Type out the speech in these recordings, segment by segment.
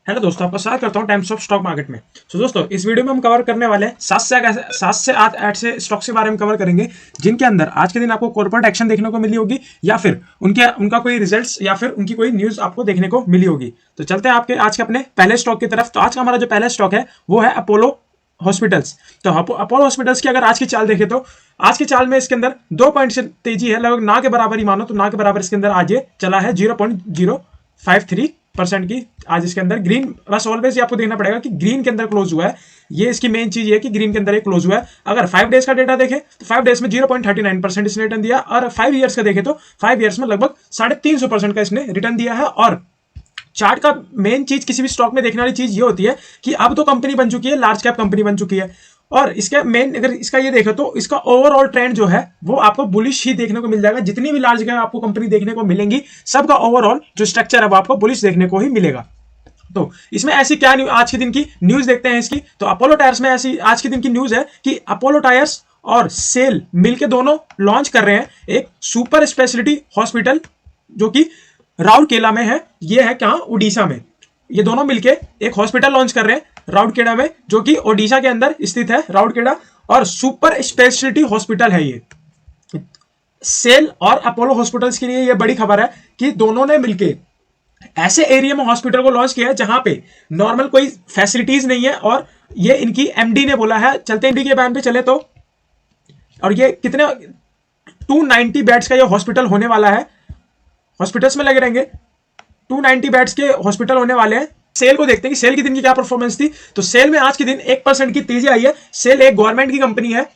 Hello दोस्तों, आपका स्वागत करता हूं टाइम्स ऑफ स्टॉक मार्केट में। तो दोस्तों, इस वीडियो में हम कवर करने वाले हैं 7 से 8 ऐसे स्टॉक्स के बारे में कवर करेंगे जिनके अंदर आज के दिन आपको कॉर्पोरेट एक्शन देखने को मिली होगी या फिर उनका कोई रिजल्ट्स या फिर उनकी कोई न्यूज आपको देखने को मिली होगी। तो चलते हैं आपके आज के अपने पहले स्टॉक की तरफ। तो आज का हमारा जो पहला स्टॉक है वो है अपोलो हॉस्पिटल्स। तो अपोलो हॉस्पिटल्स की अगर आज की चाल देखें तो आज की चाल में इसके अंदर 2 पॉइंट से तेजी है, लगभग ना के बराबर ही मानो तो ना के बराबर इसके अंदर आज ये चला है 0.053% की। आज इसके अंदर ग्रीन, बस ऑलवेज आपको देखना पड़ेगा कि ग्रीन के अंदर क्लोज हुआ है। ये इसकी मेन चीज है कि ग्रीन के अंदर एक क्लोज हुआ है। अगर 5 डेज का डेटा देखें तो 5 डेज में 0.39% इसने रिटर्न दिया, और 5 ईयर्स का देखें तो 5 ईयर्स में लगभग 350% का इसने रिटर्न दिया है। और चार्ट का मेन चीज किसी भी स्टॉक में देखने वाली चीज ये होती है कि अब तो कंपनी बन चुकी है, लार्ज कैप कंपनी बन चुकी है, और इसका मेन अगर इसका ये देखो तो इसका ओवरऑल ट्रेंड जो है वो आपको बुलिश ही देखने को मिल जाएगा। जितनी भी लार्ज कैप आपको कंपनी देखने को मिलेंगी, सबका ओवरऑल जो स्ट्रक्चर है वो आपको बुलिश देखने को ही मिलेगा। तो इसमें ऐसी क्या आज के दिन की न्यूज देखते हैं इसकी। तो अपोलो टायर्स में ऐसी आज के दिन की न्यूज है कि अपोलो टायर्स और सेल मिलके दोनों लॉन्च कर रहे हैं एक सुपर स्पेशलिटी हॉस्पिटल जो कि राउरकेला में है। ये है कहां? उड़ीसा में। ये दोनों मिलके एक हॉस्पिटल लॉन्च कर रहे हैं राउरकेला में, जो कि ओडिशा के अंदर स्थित है राउरकेला, और सुपर स्पेशलिटी हॉस्पिटल है ये। सेल और अपोलो हॉस्पिटल्स के लिए ये बड़ी खबर है कि दोनों ने मिलके ऐसे एरिया में हॉस्पिटल को लॉन्च किया है जहां पे नॉर्मल कोई फैसिलिटीज नहीं है। और ये इनकी एमडी ने बोला है, चलते एमडी के बयान पे चले तो, और ये कितने 290 बेड्स का ये हॉस्पिटल होने वाला है। हॉस्पिटल्स में लगे रहेंगे 290 बेड्स के हॉस्पिटल होने वाले हैं। सेल को देखते हैं कि सेल के दिन की क्या परफॉर्मेंस थी। तो सेल में आज के दिन 1% की तेजी आई है। सेल एक गवर्नमेंट की कंपनी है,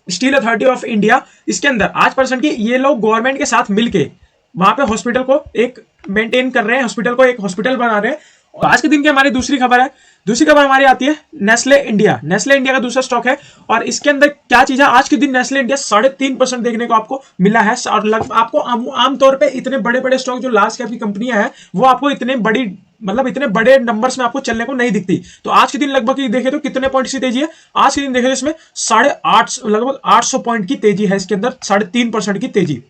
स्टील अथॉरिटी ऑफ इंडिया। इसके अंदर 8% की ये लोग गवर्नमेंट के साथ मिलके वहां पे हॉस्पिटल को एक मेंटेन कर रहे हैं, हॉस्पिटल को एक हॉस्पिटल बना रहे हैं। और आज के दिन की हमारी दूसरी खबर है, दूसरी खबर हमारी आती है नेस्ले इंडिया। नेस्ले इंडिया का दूसरा स्टॉक है, और इसके अंदर क्या चीज है, आज के दिन नेस्ले इंडिया 3.5% देखने को आपको मिला है। और आपको आमतौर पे इतने बड़े बड़े स्टॉक जो लार्ज कैप की कंपनियां हैं वो आपको इतने बड़ी, मतलब इतने बड़े नंबर्स में आपको चलने को नहीं दिखती। तो आज के दिन लगभग देखे तो कितने पॉइंट की तेजी है, आज के दिन देखे तो इसमें 850, लगभग 800 पॉइंट की तेजी है इसके अंदर, 3.5% की तेजी।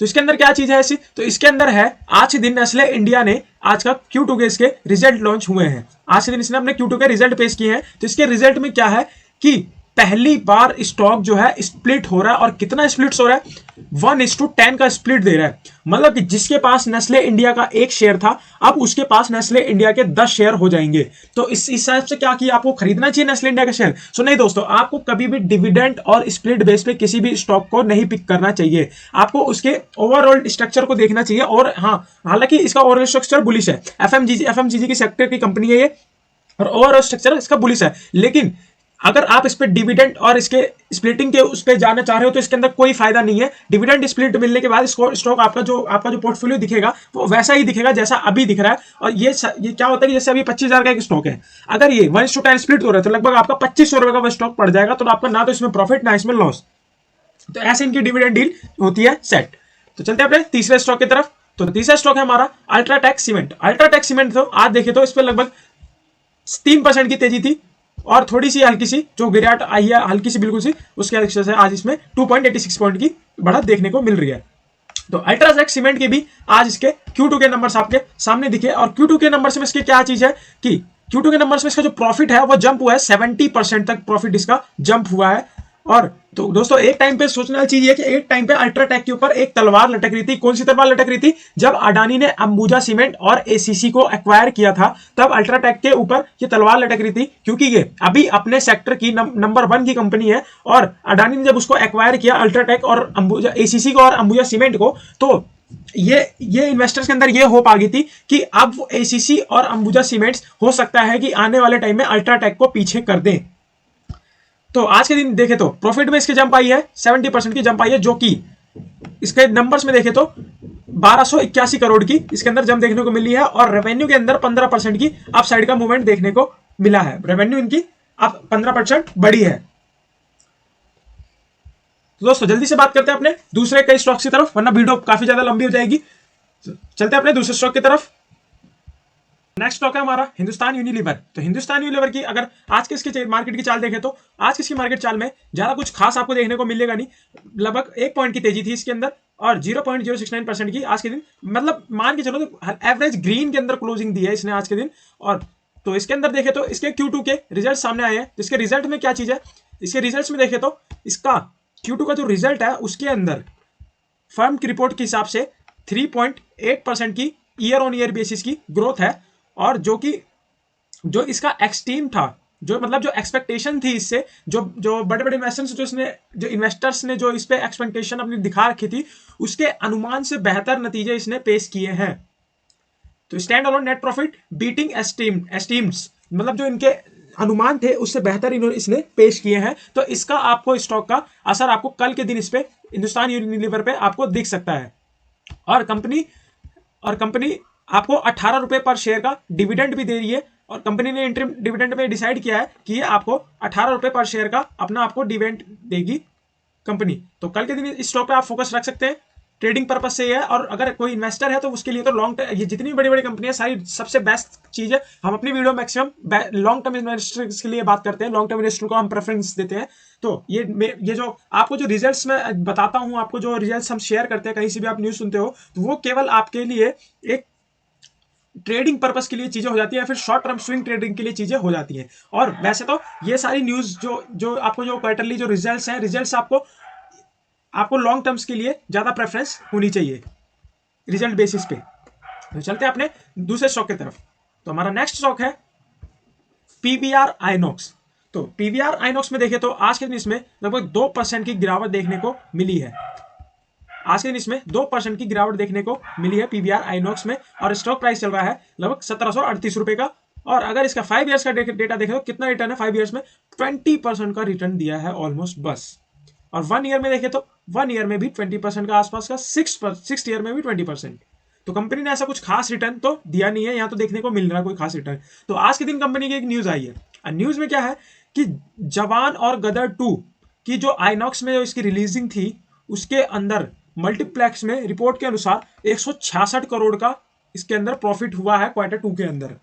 तो इसके अंदर क्या चीज है ऐसी, तो इसके अंदर है आज के दिन नेस्ले इंडिया ने आज का Q2 के इसके रिजल्ट लॉन्च हुए हैं। आज के दिन इसने अपने Q2 के रिजल्ट पेश किए हैं। तो इसके रिजल्ट में क्या है कि पहली बार स्टॉक जो है स्प्लिट हो रहा है, और कितना स्प्लिट हो रहा है, 1:10 का स्प्लिट दे रहा है। मतलब कि जिसके पास नेस्ले इंडिया का 1 शेयर था, अब उसके पास नेस्ले इंडिया के 10 शेयर हो जाएंगे। तो इस हिसाब से क्या किया, आपको खरीदना चाहिए नेस्ले इंडिया का शेयर? सो नहीं दोस्तों, आपको कभी भी डिविडेंड और स्प्लिट बेस पे किसी भी स्टॉक को नहीं पिक करना चाहिए। आपको उसके ओवरऑल स्ट्रक्चर को देखना चाहिए। और हाँ, हालांकि इसका ओवरऑल स्ट्रक्चर बुलिश है, एफएमजीजी की सेक्टर की कंपनी है ये, और ओवरऑल स्ट्रक्चर इसका बुलिश है। लेकिन अगर आप इस पे डिविडेंड और इसके स्प्लिटिंग के उस पे जाना चाह रहे हो तो इसके अंदर कोई फायदा नहीं है। डिविडेंड स्प्लिट मिलने के बाद स्टॉक आपका जो पोर्टफोलियो दिखेगा वो वैसा ही दिखेगा जैसा अभी दिख रहा है। और ये क्या होता है कि जैसे अभी 25,000 का एक स्टॉक है, अगर ये 1:10 स्प्लिट हो रहा है तो लगभग आपका 2500 रुपए का स्टॉक पड़ जाएगा। तो आपका ना तो इसमें प्रॉफिट ना इसमें लॉस। तो ऐसे इनकी डिविडेंड डील होती है सेट। तो चलते हैं अपने तीसरे स्टॉक की तरफ। तो तीसरा स्टॉक है हमारा अल्ट्राटेक सीमेंट। अल्ट्राटेक सीमेंट तो आज देखे तो इस पर लगभग 3% की तेजी थी, और थोड़ी सी हल्की सी जो गिरावट आई है, हल्की सी बिल्कुल सी, उसके वजह से आज इसमें 2.86 पॉइंट की बढ़त देखने को मिल रही है। तो अल्ट्राटेक सीमेंट के भी आज इसके Q2 के नंबर्स आपके सामने दिखे। और Q2 के नंबर्स में इसके क्या चीज है कि Q2 के नंबर्स में इसका जो प्रॉफिट है वो जंप हुआ है, 70% तक प्रॉफिट इसका जंप हुआ है। और तो दोस्तों, एक टाइम पे सोचने वाली चीज ये कि एक टाइम पे अल्ट्राटेक के ऊपर एक तलवार लटक रही थी। कौन सी तलवार लटक रही थी? जब अडानी ने अंबुजा सीमेंट और एसीसी को एक्वायर किया था, तब अल्ट्राटेक के ऊपर ये तलवार लटक रही थी, क्योंकि ये अभी अपने सेक्टर की नंबर 1 की कंपनी है। और अडानी ने जब उसको एक्वायर किया, अल्ट्राटेक और अंबुजा एसीसी को और अंबुजा सीमेंट को, तो ये इन्वेस्टर्स के अंदर ये होप आ गई थी कि अब एसीसी और अंबुजा सीमेंट्स हो सकता है कि आने वाले टाइम में अल्ट्राटेक को पीछे कर दें। तो आज के दिन देखे तो प्रॉफिट में इसके जंप आई है, 70% की जंप आई है, जो कि इसके नंबर्स में देखे तो 1281 करोड़ की इसके अंदर जंप देखने को मिली है। और रेवेन्यू के अंदर 15% की अप साइड का मूवमेंट देखने को मिला है। रेवेन्यू इनकी अब 15% बढ़ी है। तो दोस्तों, जल्दी से बात करते हैं अपने दूसरे कई स्टॉक्स की तरफ, वरना वीडियो काफी ज्यादा लंबी हो जाएगी। चलते हैं अपने दूसरे स्टॉक की तरफ। नेक्स्ट स्टॉक है हमारा हिंदुस्तान यूनिलीवर। तो हिंदुस्तान यूनिलीवर की अगर आज के इसके मार्केट की चाल देखें तो आज की इसकी मार्केट चाल में ज्यादा कुछ खास आपको देखने को मिलेगा नहीं। लगभग 1 पॉइंट की तेजी थी इसके अंदर, और 0.069% की आज के दिन, मतलब मान के चलो तो एवरेज ग्रीन के अंदर क्लोजिंग दी है इसने आज के दिन। और तो इसके अंदर देखे तो इसके Q2 के रिजल्ट सामने आए हैं। इसके रिजल्ट में क्या चीज है, इसके रिजल्ट्स में देखे तो इसका Q2 का जो रिजल्ट है उसके अंदर फर्म की रिपोर्ट के हिसाब से 3.8% की ईयर ऑन ईयर बेसिस की ग्रोथ है। और जो इसका एक्सट्रीम था, जो मतलब जो एक्सपेक्टेशन थी इससे, जो बड़े बड़े इन्वेस्टर्स ने जो इस पे एक्सपेक्टेशन अपनी दिखा रखी थी, उसके अनुमान से बेहतर नतीजे इसने पेश किए हैं। तो stand alone net profit beating estimates, मतलब जो इनके अनुमान थे उससे बेहतर इसने पेश किए हैं। तो इसका आपको स्टॉक का असर आपको कल के दिन इस पे हिंदुस्तान यूनिलीवर पे आपको दिख सकता है। और कंपनी आपको 18 रुपए पर शेयर का डिविडेंड भी दे रही है। और कंपनी ने इंटरिम डिविडेंड में डिसाइड किया है कि ये आपको 18 रुपए पर शेयर का अपना आपको डिविडेंड देगी कंपनी। तो कल के दिन इस स्टॉक पे आप फोकस रख सकते हैं, ट्रेडिंग पर्पज से है। और अगर कोई इन्वेस्टर है तो उसके लिए तो लॉन्ग टर्म, ये जितनी बड़ी बड़ी कंपनियां सारी सबसे बेस्ट चीज है। हम अपनी video maximum long term investors के लिए बात करते हैं, लॉन्ग टर्म इन्वेस्टर को हम प्रेफरेंस देते हैं। तो ये जो आपको जो रिजल्ट्स में बताता हूं, आपको जो रिजल्ट्स हम शेयर करते हैं, कहीं से भी आप न्यूज सुनते हो, तो वो केवल आपके लिए एक ट्रेडिंग पर्पस के लिए चीजें हो जाती है, या फिर शॉर्ट टर्म स्विंग ट्रेडिंग के लिए चीजें हो जाती हैं। और वैसे तो ये सारी न्यूज जो आपको जो क्वार्टरली जो रिजल्ट्स हैं, रिजल्ट्स आपको लॉन्ग टर्म्स के लिए ज्यादा प्रेफरेंस होनी चाहिए रिजल्ट बेसिस पे। तो चलते हैं अपने दूसरे स्टॉक की तरफ। तो हमारा नेक्स्ट स्टॉक है पीवीआर आइनॉक्स। तो पीवीआर आइनॉक्स में देखें तो आज के दिन इसमें लगभग 2% की गिरावट देखने को मिली है। आज के दिन इसमें 2% की गिरावट देखने को मिली है पीवीआर आइनॉक्स में। और स्टॉक प्राइस चल रहा है लगभग 1738 रुपए का। और अगर इसका 5 ईयर्स का डेटा देखें तो कितना रिटर्न है 5 ईयर्स में, 20% का रिटर्न दिया है ऑलमोस्ट बस। और 1 ईयर में देखें तो 1 ईयर में भी 20% का आसपास का, 6 ईयर में भी 20%। तो कंपनी ने ऐसा कुछ खास रिटर्न तो दिया नहीं है, यहाँ तो देखने को मिल रहा है कोई खास रिटर्न। तो आज के दिन कंपनी की एक न्यूज आई है। न्यूज में क्या है कि जवान और गदर 2 की जो आइनॉक्स में जो इसकी रिलीजिंग थी, उसके अंदर मल्टीप्लेक्स में रिपोर्ट के अनुसार 166 करोड़ का इसके अंदर प्रॉफिट हुआ है क्वार्टर 2 के अंदर।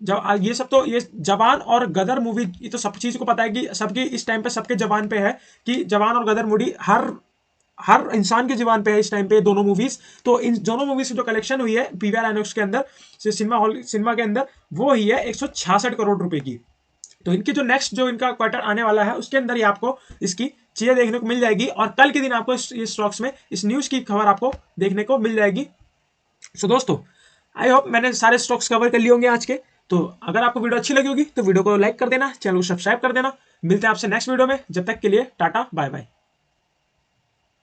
जब ये सब तो ये जवान और गदर मूवी, ये तो सब चीज को पता है कि सबकी इस टाइम पे सबके जवान पे है कि जवान और गदर मूवी हर इंसान के जवान पे है इस टाइम पे दोनों मूवीज। तो इन दोनों मूवीज की जो कलेक्शन हुई है पीवीआर आइनॉक्स के अंदर से सिनेमा के अंदर, वो ही है 166 करोड़ रुपए की। तो इनकी जो नेक्स्ट जो इनका क्वार्टर आने वाला है उसके अंदर ही आपको इसकी चीजें देखने को मिल जाएगी। और कल के दिन आपको इस स्टॉक्स में इस न्यूज की खबर आपको देखने को मिल जाएगी। सो दोस्तों, आई होप मैंने सारे स्टॉक्स कवर कर लिए होंगे आज के। तो अगर आपको वीडियो अच्छी लगी होगी तो वीडियो को लाइक कर देना, चैनल को सब्सक्राइब कर देना। मिलते हैं आपसे नेक्स्ट वीडियो में, जब तक के लिए टाटा बाय बाय।